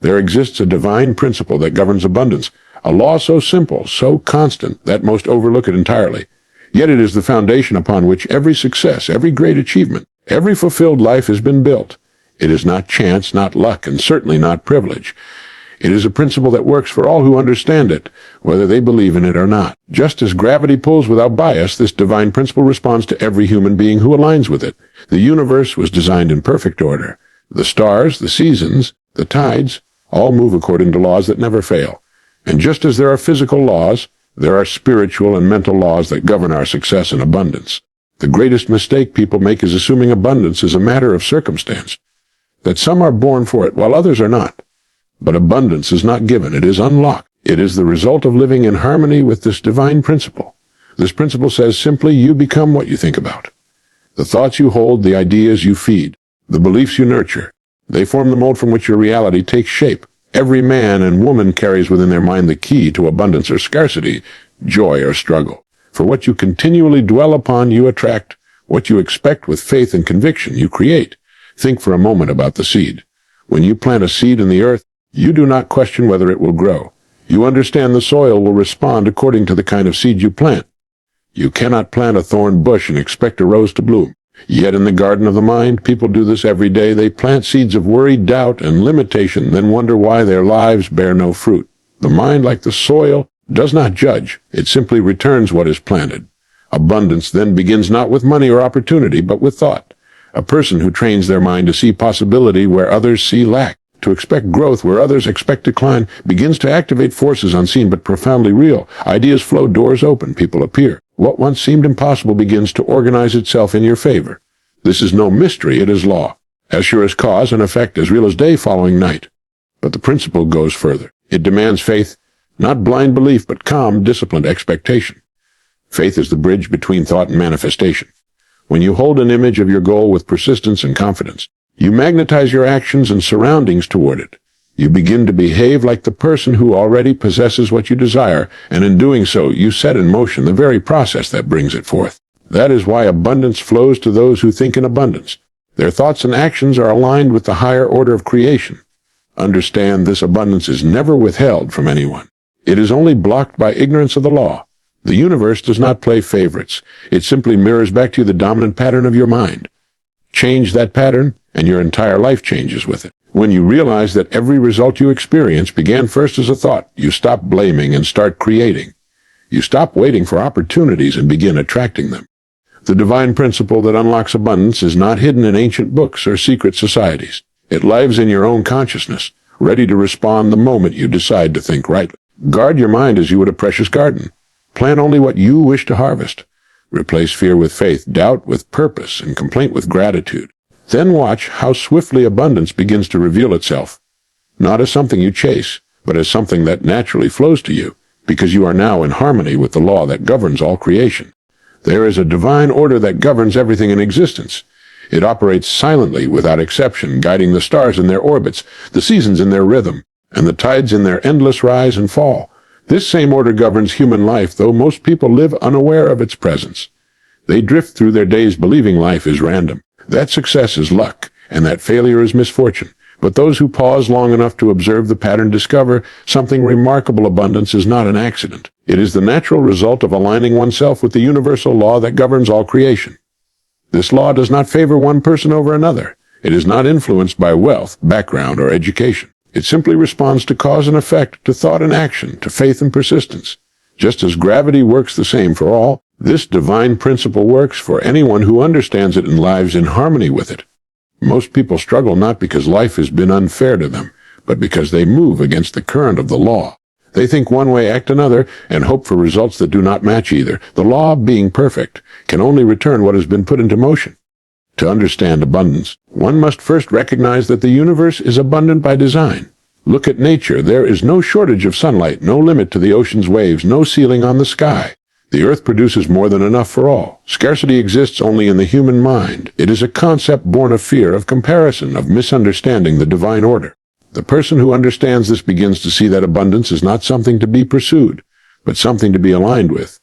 There exists a divine principle that governs abundance, a law so simple, so constant, that most overlook it entirely. Yet it is the foundation upon which every success, every great achievement, every fulfilled life has been built. It is not chance, not luck, and certainly not privilege. It is a principle that works for all who understand it, whether they believe in it or not. Just as gravity pulls without bias, this divine principle responds to every human being who aligns with it. The universe was designed in perfect order. The stars, the seasons, the tides, all move according to laws that never fail. And just as there are physical laws, there are spiritual and mental laws that govern our success and abundance. The greatest mistake people make is assuming abundance is a matter of circumstance, that some are born for it while others are not. But abundance is not given, it is unlocked. It is the result of living in harmony with this divine principle. This principle says simply, you become what you think about. The thoughts you hold, the ideas you feed, the beliefs you nurture, they form the mold from which your reality takes shape. Every man and woman carries within their mind the key to abundance or scarcity, joy or struggle. For what you continually dwell upon, you attract. What you expect with faith and conviction, you create. Think for a moment about the seed. When you plant a seed in the earth, you do not question whether it will grow. You understand the soil will respond according to the kind of seed you plant. You cannot plant a thorn bush and expect a rose to bloom. Yet in the garden of the mind, people do this every day. They plant seeds of worry, doubt, and limitation, then wonder why their lives bear no fruit. The mind, like the soil, does not judge. It simply returns what is planted. Abundance then begins not with money or opportunity, but with thought. A person who trains their mind to see possibility where others see lack, to expect growth where others expect decline, begins to activate forces unseen but profoundly real. Ideas flow, doors open, people appear. What once seemed impossible begins to organize itself in your favor. This is no mystery, it is law. As sure as cause and effect, as real as day following night. But the principle goes further. It demands faith, not blind belief, but calm, disciplined expectation. Faith is the bridge between thought and manifestation. When you hold an image of your goal with persistence and confidence, you magnetize your actions and surroundings toward it. You begin to behave like the person who already possesses what you desire, and in doing so, you set in motion the very process that brings it forth. That is why abundance flows to those who think in abundance. Their thoughts and actions are aligned with the higher order of creation. Understand, this abundance is never withheld from anyone. It is only blocked by ignorance of the law. The universe does not play favorites. It simply mirrors back to you the dominant pattern of your mind. Change that pattern, and your entire life changes with it. When you realize that every result you experience began first as a thought, you stop blaming and start creating. You stop waiting for opportunities and begin attracting them. The divine principle that unlocks abundance is not hidden in ancient books or secret societies. It lives in your own consciousness, ready to respond the moment you decide to think rightly. Guard your mind as you would a precious garden. Plant only what you wish to harvest. Replace fear with faith, doubt with purpose, and complaint with gratitude. Then watch how swiftly abundance begins to reveal itself, not as something you chase, but as something that naturally flows to you, because you are now in harmony with the law that governs all creation. There is a divine order that governs everything in existence. It operates silently, without exception, guiding the stars in their orbits, the seasons in their rhythm, and the tides in their endless rise and fall. This same order governs human life, though most people live unaware of its presence. They drift through their days believing life is random, that success is luck, and that failure is misfortune. But those who pause long enough to observe the pattern discover something remarkable. Abundance is not an accident. It is the natural result of aligning oneself with the universal law that governs all creation. This law does not favor one person over another. It is not influenced by wealth, background, or education. It simply responds to cause and effect, to thought and action, to faith and persistence. Just as gravity works the same for all, this divine principle works for anyone who understands it and lives in harmony with it. Most people struggle not because life has been unfair to them, but because they move against the current of the law. They think one way, act another, and hope for results that do not match either. The law, being perfect, can only return what has been put into motion. To understand abundance, one must first recognize that the universe is abundant by design. Look at nature. There is no shortage of sunlight, no limit to the ocean's waves, no ceiling on the sky. The earth produces more than enough for all. Scarcity exists only in the human mind. It is a concept born of fear, of comparison, of misunderstanding the divine order. The person who understands this begins to see that abundance is not something to be pursued, but something to be aligned with.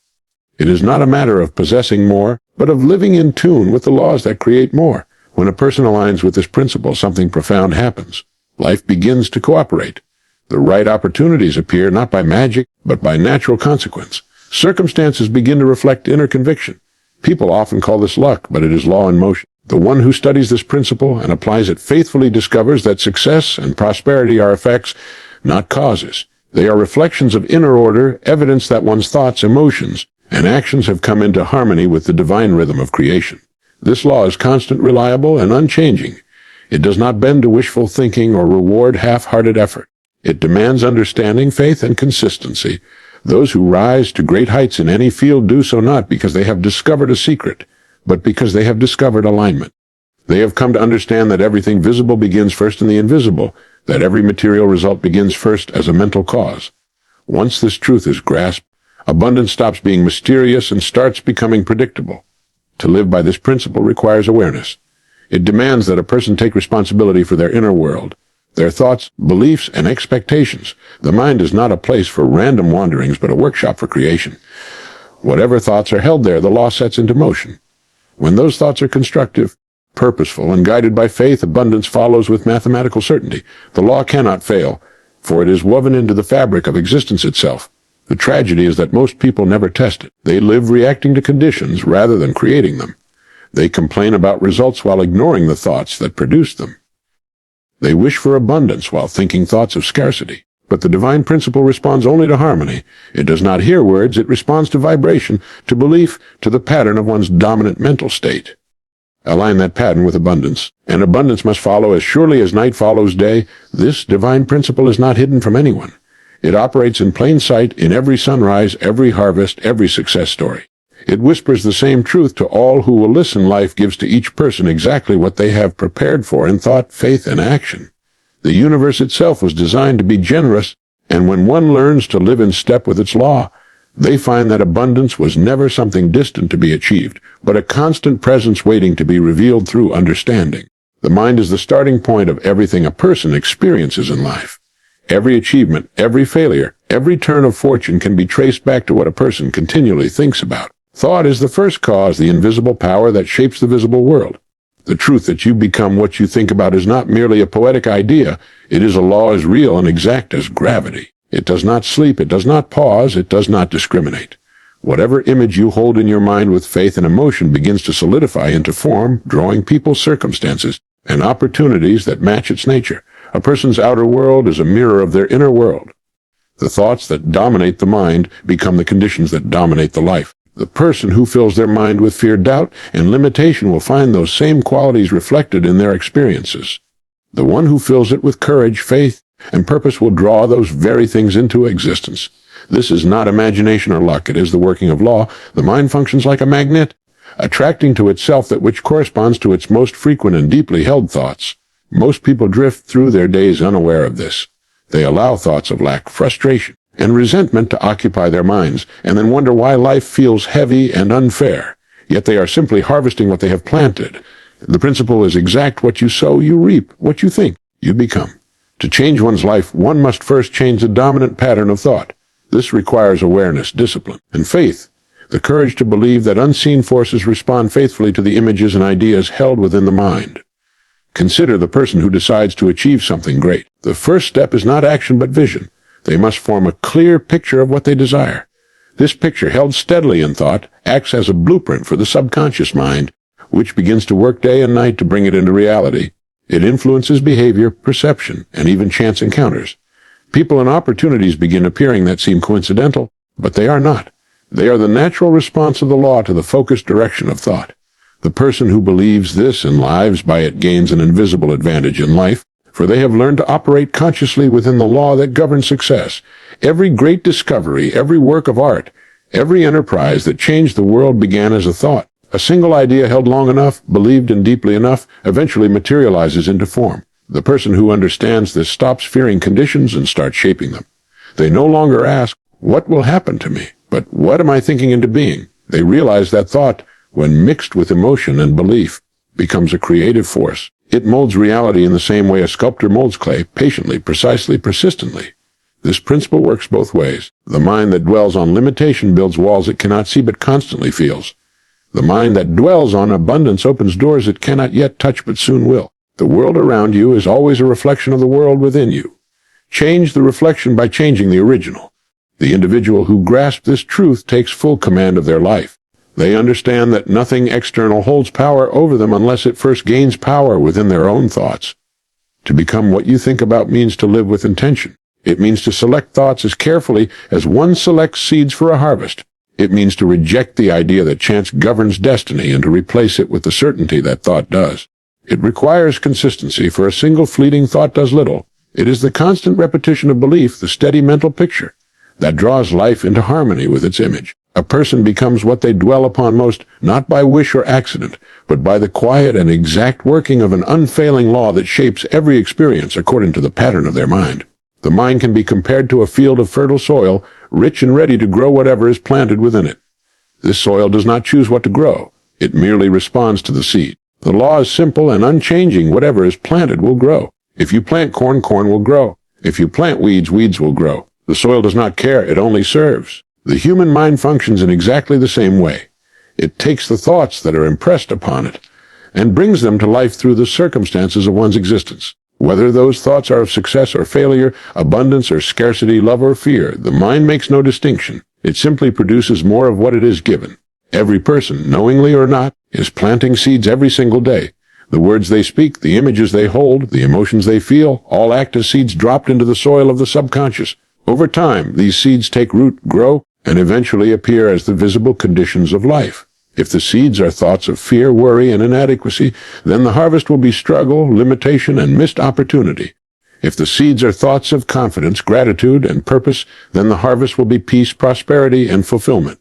It is not a matter of possessing more, but of living in tune with the laws that create more. When a person aligns with this principle, something profound happens. life begins to cooperate. The right opportunities appear not by magic, but by natural consequence. Circumstances begin to reflect inner conviction. People often call this luck, but it is law in motion. The one who studies this principle and applies it faithfully discovers that success and prosperity are effects, not causes. They are reflections of inner order, evidence that one's thoughts, emotions, and actions have come into harmony with the divine rhythm of creation. This law is constant, reliable, and unchanging. It does not bend to wishful thinking or reward half-hearted effort. It demands understanding, faith, and consistency. Those who rise to great heights in any field do so not because they have discovered a secret, but because they have discovered alignment. They have come to understand that everything visible begins first in the invisible, that every material result begins first as a mental cause. Once this truth is grasped, abundance stops being mysterious and starts becoming predictable. To live by this principle requires awareness. It demands that a person take responsibility for their inner world, their thoughts, beliefs, and expectations. The mind is not a place for random wanderings, but a workshop for creation. Whatever thoughts are held there, the law sets into motion. When those thoughts are constructive, purposeful, and guided by faith, abundance follows with mathematical certainty. The law cannot fail, for it is woven into the fabric of existence itself. The tragedy is that most people never test it. They live reacting to conditions rather than creating them. They complain about results while ignoring the thoughts that produce them. They wish for abundance while thinking thoughts of scarcity. But the divine principle responds only to harmony. It does not hear words, it responds to vibration, to belief, to the pattern of one's dominant mental state. Align that pattern with abundance, and abundance must follow as surely as night follows day. This divine principle is not hidden from anyone. It operates in plain sight in every sunrise, every harvest, every success story. It whispers the same truth to all who will listen. Life gives to each person exactly what they have prepared for in thought, faith, and action. The universe itself was designed to be generous, and when one learns to live in step with its law, they find that abundance was never something distant to be achieved, but a constant presence waiting to be revealed through understanding. The mind is the starting point of everything a person experiences in life. Every achievement, every failure, every turn of fortune can be traced back to what a person continually thinks about. Thought is the first cause, the invisible power that shapes the visible world. The truth that you become what you think about is not merely a poetic idea. It is a law as real and exact as gravity. It does not sleep, it does not pause, it does not discriminate. Whatever image you hold in your mind with faith and emotion begins to solidify into form, drawing people, circumstances, and opportunities that match its nature. A person's outer world is a mirror of their inner world. The thoughts that dominate the mind become the conditions that dominate the life. The person who fills their mind with fear, doubt, and limitation will find those same qualities reflected in their experiences. The one who fills it with courage, faith, and purpose will draw those very things into existence. This is not imagination or luck. It is the working of law. The mind functions like a magnet, attracting to itself that which corresponds to its most frequent and deeply held thoughts. Most people drift through their days unaware of this. They allow thoughts of lack, frustration, and resentment to occupy their minds, and then wonder why life feels heavy and unfair. Yet they are simply harvesting what they have planted. The principle is exact: what you sow, you reap. What you think, you become. To change one's life, one must first change the dominant pattern of thought. This requires awareness, discipline, and faith, the courage to believe that unseen forces respond faithfully to the images and ideas held within the mind. Consider the person who decides to achieve something great. The first step is not action but vision. They must form a clear picture of what they desire. This picture, held steadily in thought, acts as a blueprint for the subconscious mind, which begins to work day and night to bring it into reality. It influences behavior, perception, and even chance encounters. People and opportunities begin appearing that seem coincidental, but they are not. They are the natural response of the law to the focused direction of thought. The person who believes this and lives by it gains an invisible advantage in life, for they have learned to operate consciously within the law that governs success. Every great discovery, every work of art, every enterprise that changed the world began as a thought. A single idea held long enough, believed in deeply enough, eventually materializes into form. The person who understands this stops fearing conditions and starts shaping them. They no longer ask, "What will happen to me?" but "What am I thinking into being?" They realize that thought, when mixed with emotion and belief, becomes a creative force. It molds reality in the same way a sculptor molds clay, patiently, precisely, persistently. This principle works both ways. The mind that dwells on limitation builds walls it cannot see but constantly feels. The mind that dwells on abundance opens doors it cannot yet touch but soon will. The world around you is always a reflection of the world within you. Change the reflection by changing the original. The individual who grasps this truth takes full command of their life. They understand that nothing external holds power over them unless it first gains power within their own thoughts. To become what you think about means to live with intention. It means to select thoughts as carefully as one selects seeds for a harvest. It means to reject the idea that chance governs destiny and to replace it with the certainty that thought does. It requires consistency, for a single fleeting thought does little. It is the constant repetition of belief, the steady mental picture, that draws life into harmony with its image. A person becomes what they dwell upon most, not by wish or accident, but by the quiet and exact working of an unfailing law that shapes every experience according to the pattern of their mind. The mind can be compared to a field of fertile soil, rich and ready to grow whatever is planted within it. This soil does not choose what to grow. It merely responds to the seed. The law is simple and unchanging. Whatever is planted will grow. If you plant corn, corn will grow. If you plant weeds, weeds will grow. The soil does not care. It only serves. The human mind functions in exactly the same way. It takes the thoughts that are impressed upon it and brings them to life through the circumstances of one's existence. Whether those thoughts are of success or failure, abundance or scarcity, love or fear, the mind makes no distinction. It simply produces more of what it is given. Every person, knowingly or not, is planting seeds every single day. The words they speak, the images they hold, the emotions they feel, all act as seeds dropped into the soil of the subconscious. Over time, these seeds take root, grow, and eventually appear as the visible conditions of life. If the seeds are thoughts of fear, worry, and inadequacy, then the harvest will be struggle, limitation, and missed opportunity. If the seeds are thoughts of confidence, gratitude, and purpose, then the harvest will be peace, prosperity, and fulfillment.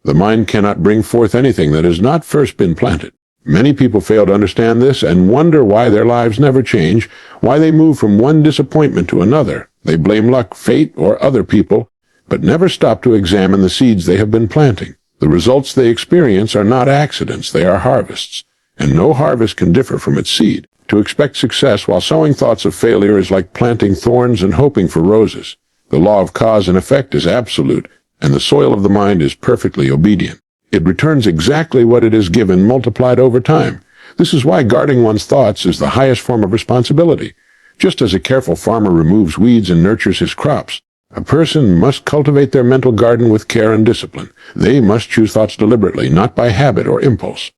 The mind cannot bring forth anything that has not first been planted. Many people fail to understand this and wonder why their lives never change, why they move from one disappointment to another. They blame luck, fate, or other people, but never stop to examine the seeds they have been planting. The results they experience are not accidents, they are harvests, and no harvest can differ from its seed. To expect success while sowing thoughts of failure is like planting thorns and hoping for roses. The law of cause and effect is absolute, and the soil of the mind is perfectly obedient. It returns exactly what it is given, multiplied over time. This is why guarding one's thoughts is the highest form of responsibility. Just as a careful farmer removes weeds and nurtures his crops, a person must cultivate their mental garden with care and discipline. They must choose thoughts deliberately, not by habit or impulse.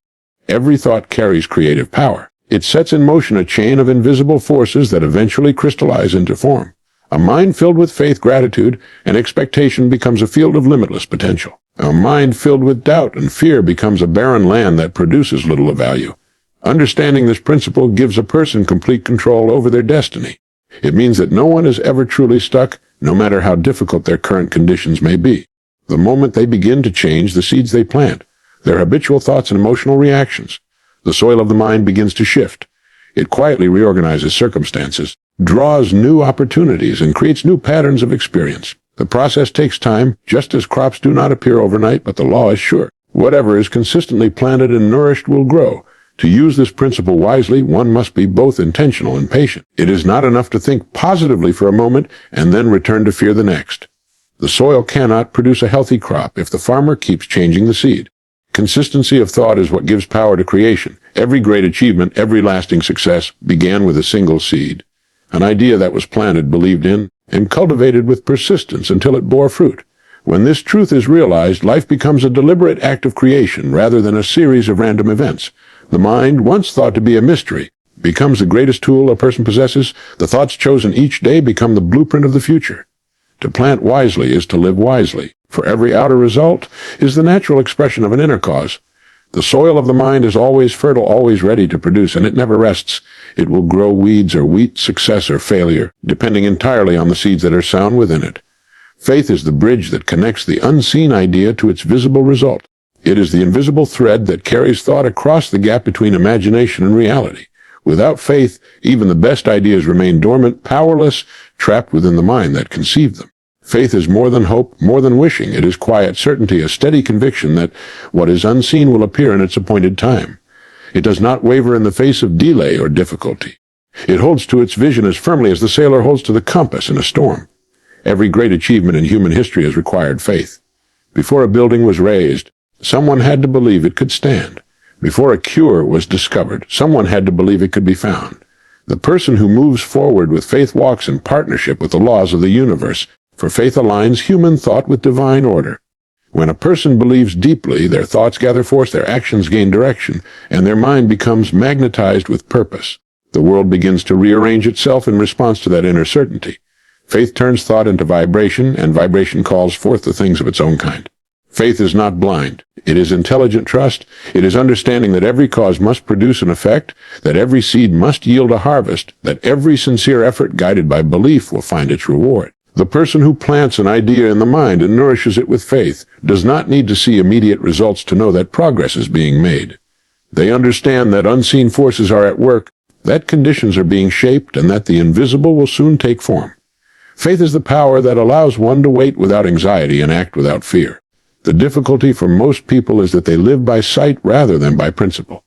Every thought carries creative power. It sets in motion a chain of invisible forces that eventually crystallize into form. A mind filled with faith, gratitude, and expectation becomes a field of limitless potential. A mind filled with doubt and fear becomes a barren land that produces little of value. Understanding this principle gives a person complete control over their destiny. It means that no one is ever truly stuck, no matter how difficult their current conditions may be. The moment they begin to change the seeds they plant, their habitual thoughts and emotional reactions, the soil of the mind begins to shift. It quietly reorganizes circumstances, draws new opportunities, and creates new patterns of experience. The process takes time, just as crops do not appear overnight, but the law is sure. Whatever is consistently planted and nourished will grow. To use this principle wisely, one must be both intentional and patient. It is not enough to think positively for a moment and then return to fear the next. The soil cannot produce a healthy crop if the farmer keeps changing the seed. Consistency of thought is what gives power to creation. Every great achievement, every lasting success began with a single seed, an idea that was planted, believed in, and cultivated with persistence until it bore fruit. When this truth is realized, life becomes a deliberate act of creation rather than a series of random events. The mind, once thought to be a mystery, becomes the greatest tool a person possesses. The thoughts chosen each day become the blueprint of the future. To plant wisely is to live wisely, for every outer result is the natural expression of an inner cause. The soil of the mind is always fertile, always ready to produce, and it never rests. It will grow weeds or wheat, success or failure, depending entirely on the seeds that are sown within it. Faith is the bridge that connects the unseen idea to its visible result. It is the invisible thread that carries thought across the gap between imagination and reality. Without faith, even the best ideas remain dormant, powerless, trapped within the mind that conceived them. Faith is more than hope, more than wishing. It is quiet certainty, a steady conviction that what is unseen will appear in its appointed time. It does not waver in the face of delay or difficulty. It holds to its vision as firmly as the sailor holds to the compass in a storm. Every great achievement in human history has required faith. Before a building was raised, someone had to believe it could stand. Before a cure was discovered, someone had to believe it could be found. The person who moves forward with faith walks in partnership with the laws of the universe, for faith aligns human thought with divine order. When a person believes deeply, their thoughts gather force, their actions gain direction, and their mind becomes magnetized with purpose. The world begins to rearrange itself in response to that inner certainty. Faith turns thought into vibration, and vibration calls forth the things of its own kind. Faith is not blind. It is intelligent trust. It is understanding that every cause must produce an effect, that every seed must yield a harvest, that every sincere effort guided by belief will find its reward. The person who plants an idea in the mind and nourishes it with faith does not need to see immediate results to know that progress is being made. They understand that unseen forces are at work, that conditions are being shaped, and that the invisible will soon take form. Faith is the power that allows one to wait without anxiety and act without fear. The difficulty for most people is that they live by sight rather than by principle.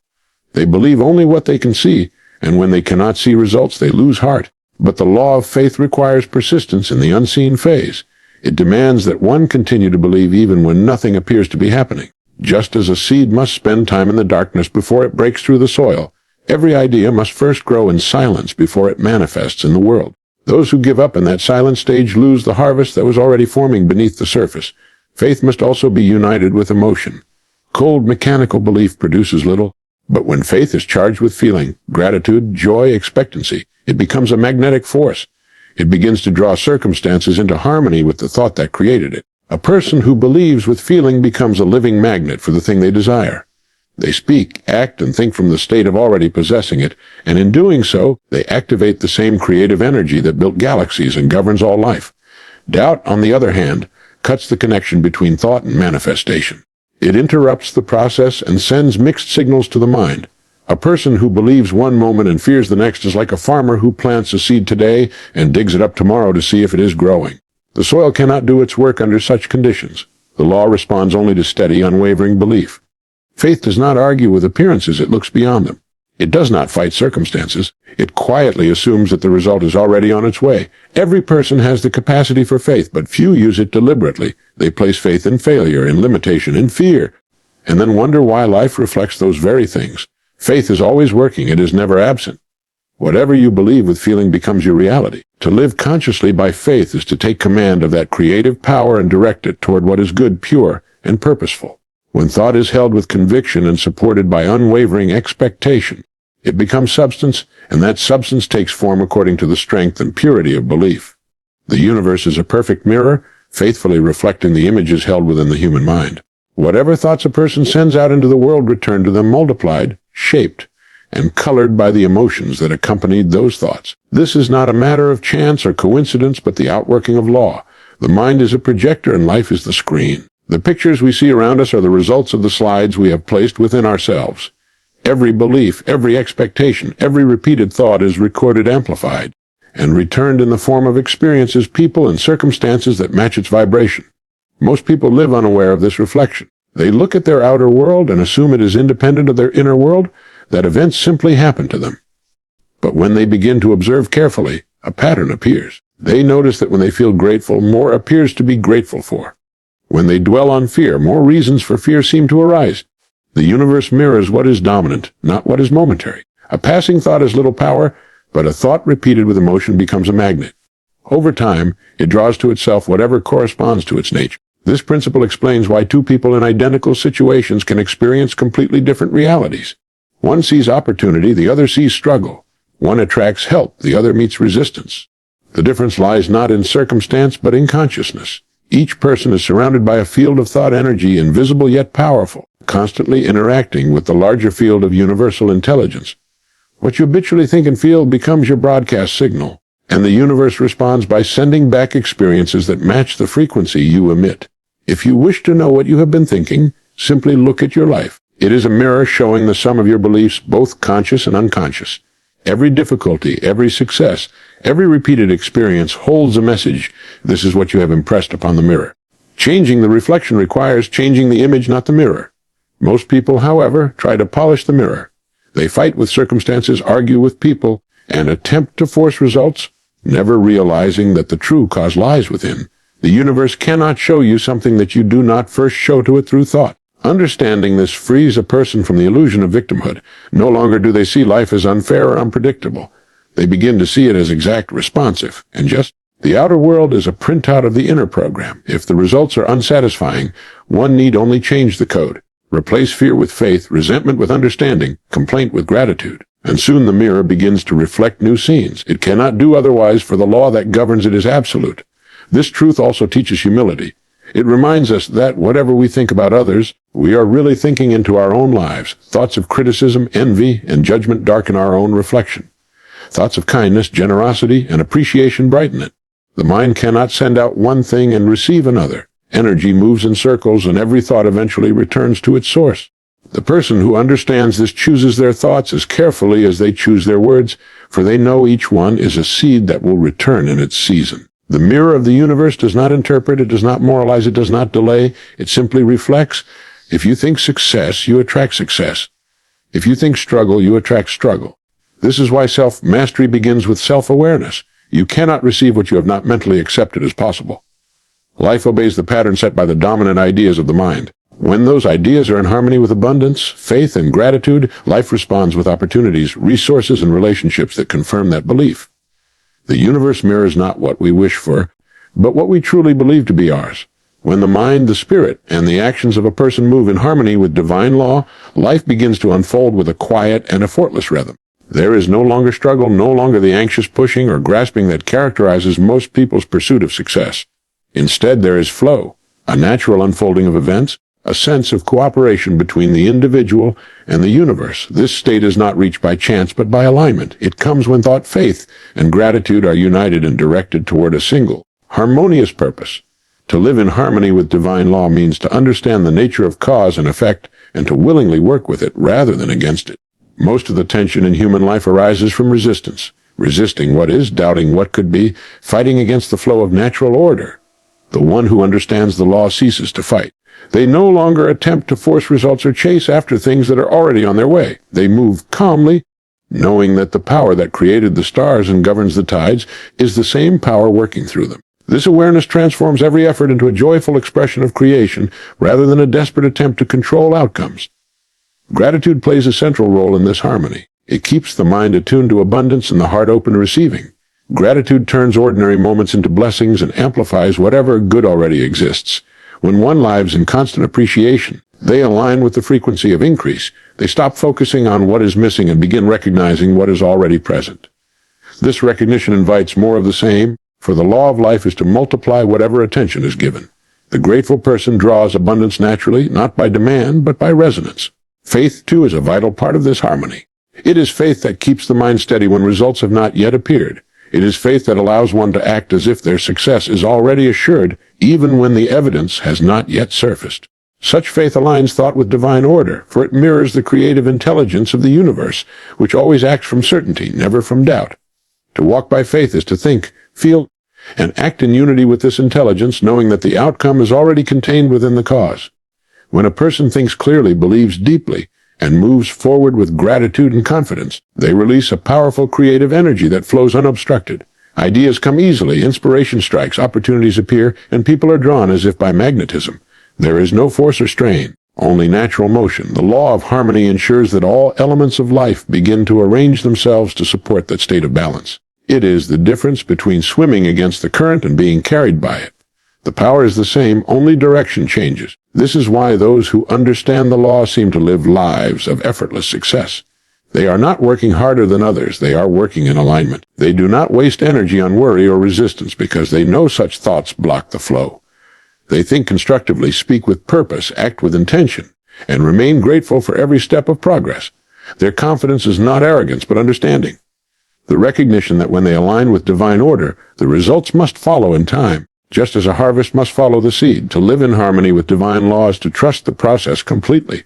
They believe only what they can see, and when they cannot see results, they lose heart. But the law of faith requires persistence in the unseen phase. It demands that one continue to believe even when nothing appears to be happening. Just as a seed must spend time in the darkness before it breaks through the soil, every idea must first grow in silence before it manifests in the world. Those who give up in that silent stage lose the harvest that was already forming beneath the surface. Faith must also be united with emotion. Cold, mechanical belief produces little, but when faith is charged with feeling, gratitude, joy, expectancy, it becomes a magnetic force. It begins to draw circumstances into harmony with the thought that created it. A person who believes with feeling becomes a living magnet for the thing they desire. They speak, act, and think from the state of already possessing it, and in doing so, they activate the same creative energy that built galaxies and governs all life. Doubt, on the other hand, cuts the connection between thought and manifestation. It interrupts the process and sends mixed signals to the mind. A person who believes one moment and fears the next is like a farmer who plants a seed today and digs it up tomorrow to see if it is growing. The soil cannot do its work under such conditions. The law responds only to steady, unwavering belief. Faith does not argue with appearances, it looks beyond them. It does not fight circumstances. It quietly assumes that the result is already on its way. Every person has the capacity for faith, but few use it deliberately. They place faith in failure, in limitation, in fear, and then wonder why life reflects those very things. Faith is always working. It is never absent. Whatever you believe with feeling becomes your reality. To live consciously by faith is to take command of that creative power and direct it toward what is good, pure, and purposeful. When thought is held with conviction and supported by unwavering expectation, it becomes substance, and that substance takes form according to the strength and purity of belief. The universe is a perfect mirror, faithfully reflecting the images held within the human mind. Whatever thoughts a person sends out into the world return to them multiplied, shaped, and colored by the emotions that accompanied those thoughts. This is not a matter of chance or coincidence, but the outworking of law. The mind is a projector and life is the screen. The pictures we see around us are the results of the slides we have placed within ourselves. Every belief, every expectation, every repeated thought is recorded, amplified, and returned in the form of experiences, people, and circumstances that match its vibration. Most people live unaware of this reflection. They look at their outer world and assume it is independent of their inner world, that events simply happen to them. But when they begin to observe carefully, a pattern appears. They notice that when they feel grateful, more appears to be grateful for. When they dwell on fear, more reasons for fear seem to arise. The universe mirrors what is dominant, not what is momentary. A passing thought has little power, but a thought repeated with emotion becomes a magnet. Over time, it draws to itself whatever corresponds to its nature. This principle explains why two people in identical situations can experience completely different realities. One sees opportunity, the other sees struggle. One attracts help, the other meets resistance. The difference lies not in circumstance, but in consciousness. Each person is surrounded by a field of thought energy, invisible yet powerful, constantly interacting with the larger field of universal intelligence. What you habitually think and feel becomes your broadcast signal, and the universe responds by sending back experiences that match the frequency you emit. If you wish to know what you have been thinking, simply look at your life. It is a mirror showing the sum of your beliefs, both conscious and unconscious. Every difficulty, every success, every repeated experience holds a message. This is what you have impressed upon the mirror. Changing the reflection requires changing the image, not the mirror. Most people, however, try to polish the mirror. They fight with circumstances, argue with people, and attempt to force results, never realizing that the true cause lies within. The universe cannot show you something that you do not first show to it through thought. Understanding this frees a person from the illusion of victimhood. No longer do they see life as unfair or unpredictable. They begin to see it as exact, responsive, and just. The outer world is a printout of the inner program. If the results are unsatisfying, one need only change the code. Replace fear with faith, resentment with understanding, complaint with gratitude. And soon the mirror begins to reflect new scenes. It cannot do otherwise, for the law that governs it is absolute. This truth also teaches humility. It reminds us that whatever we think about others, we are really thinking into our own lives. Thoughts of criticism, envy, and judgment darken our own reflection. Thoughts of kindness, generosity, and appreciation brighten it. The mind cannot send out one thing and receive another. Energy moves in circles, and every thought eventually returns to its source. The person who understands this chooses their thoughts as carefully as they choose their words, for they know each one is a seed that will return in its season. The mirror of the universe does not interpret, it does not moralize, it does not delay, it simply reflects. If you think success, you attract success. If you think struggle, you attract struggle. This is why self-mastery begins with self-awareness. You cannot receive what you have not mentally accepted as possible. Life obeys the pattern set by the dominant ideas of the mind. When those ideas are in harmony with abundance, faith, and gratitude, life responds with opportunities, resources, and relationships that confirm that belief. The universe mirrors not what we wish for, but what we truly believe to be ours. When the mind, the spirit, and the actions of a person move in harmony with divine law, life begins to unfold with a quiet and effortless rhythm. There is no longer struggle, no longer the anxious pushing or grasping that characterizes most people's pursuit of success. Instead, there is flow, a natural unfolding of events, a sense of cooperation between the individual and the universe. This state is not reached by chance, but by alignment. It comes when thought, faith, and gratitude are united and directed toward a single, harmonious purpose. To live in harmony with divine law means to understand the nature of cause and effect and to willingly work with it rather than against it. Most of the tension in human life arises from resistance. Resisting what is, doubting what could be, fighting against the flow of natural order. The one who understands the law ceases to fight. They no longer attempt to force results or chase after things that are already on their way. They move calmly, knowing that the power that created the stars and governs the tides is the same power working through them. This awareness transforms every effort into a joyful expression of creation rather than a desperate attempt to control outcomes. Gratitude plays a central role in this harmony. It keeps the mind attuned to abundance and the heart open to receiving. Gratitude turns ordinary moments into blessings and amplifies whatever good already exists. When one lives in constant appreciation, they align with the frequency of increase. They stop focusing on what is missing and begin recognizing what is already present. This recognition invites more of the same, for the law of life is to multiply whatever attention is given. The grateful person draws abundance naturally, not by demand, but by resonance. Faith, too, is a vital part of this harmony. It is faith that keeps the mind steady when results have not yet appeared. It is faith that allows one to act as if their success is already assured, even when the evidence has not yet surfaced. Such faith aligns thought with divine order, for it mirrors the creative intelligence of the universe, which always acts from certainty, never from doubt. To walk by faith is to think, feel, and act in unity with this intelligence, knowing that the outcome is already contained within the cause. When a person thinks clearly, believes deeply, and moves forward with gratitude and confidence, they release a powerful creative energy that flows unobstructed. Ideas come easily, inspiration strikes, opportunities appear, and people are drawn as if by magnetism. There is no force or strain, only natural motion. The law of harmony ensures that all elements of life begin to arrange themselves to support that state of balance. It is the difference between swimming against the current and being carried by it. The power is the same, only direction changes. This is why those who understand the law seem to live lives of effortless success. They are not working harder than others, they are working in alignment. They do not waste energy on worry or resistance because they know such thoughts block the flow. They think constructively, speak with purpose, act with intention, and remain grateful for every step of progress. Their confidence is not arrogance, but understanding. The recognition that when they align with divine order, the results must follow in time. Just as a harvest must follow the seed, to live in harmony with divine laws, to trust the process completely.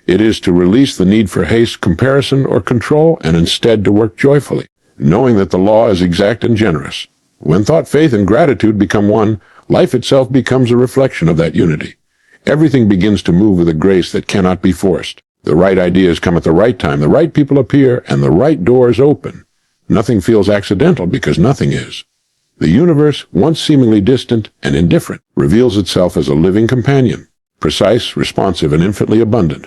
It is to release the need for haste, comparison, or control, and instead to work joyfully, knowing that the law is exact and generous. When thought, faith, and gratitude become one, life itself becomes a reflection of that unity. Everything begins to move with a grace that cannot be forced. The right ideas come at the right time, the right people appear, and the right doors open. Nothing feels accidental because nothing is. The universe, once seemingly distant and indifferent, reveals itself as a living companion, precise, responsive, and infinitely abundant.